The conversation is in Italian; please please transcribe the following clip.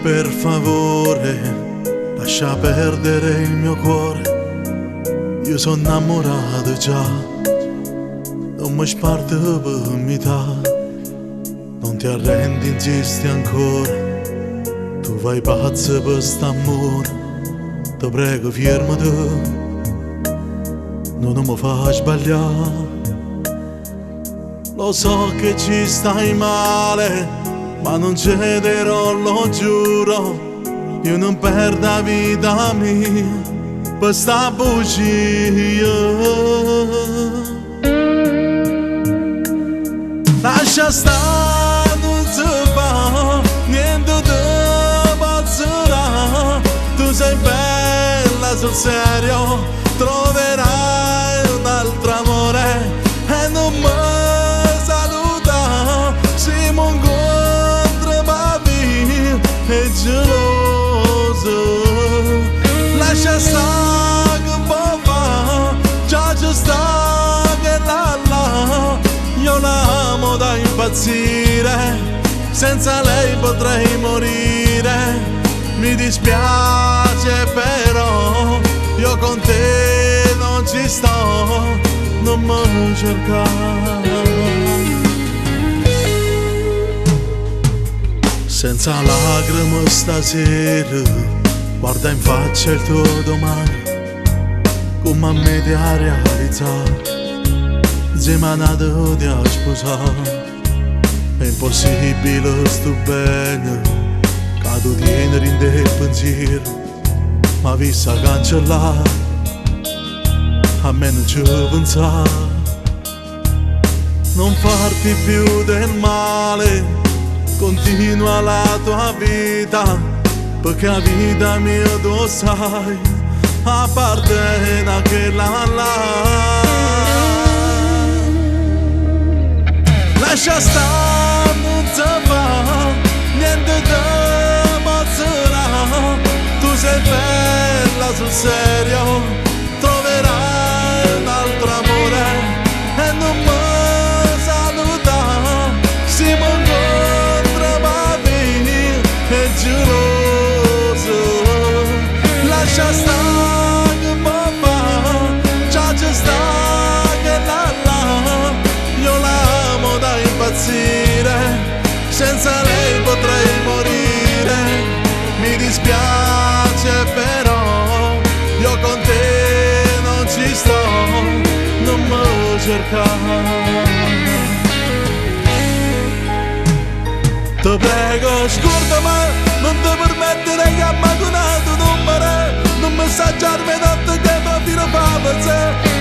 Per favore, lascia perdere il mio cuore. Io sono innamorato già, non mi sparte per metà. Non ti arrendi, insisti ancora, tu vai pazzo per st'amore. Ti prego fermati, non mi fa sbagliare. Lo so che ci stai male, ma non cederò, lo giuro. Io non perdo la vita mia per sta bugia. Lascia stare, non si fa, niente ti pazzerà. Tu sei bella sul serio, troverai un altro amore e non mi saluta. Siamo incontri papi e geloso. Lascia stare che può fare, già ci sta che là. Io la amo da impazzire, senza lei potrei morire. Mi dispiace però, io con te non ci sto, non mi cercare. Senza lacrime stasera, guarda in faccia il tuo domani, come a me ti ha realizzato. Zemanato ti ha sposato, è impossibile sto bene, che tu tieni in te il pensiero, ma vista cancellare, a me non ci pensare. Non farti più del male, continua la tua vita, perché la vita mia tu sai, appartiene a quella là. Lascia stare, non si fa, niente ti pazzerà. Tu sei bella sul serio, troverai un altro amore e non mi saluta. Siamo incontri papi e geloso. Lascia stare che può fare, già ci sta che là. Io la amo da impazzire, senza lei potrei morire. Mi dispiace però, io con te non ci sto, non mi cercare. Ti prego scordami, non ti permettere che mi ha donato numero, non messaggiarmi tanto che mi fino fa per sé.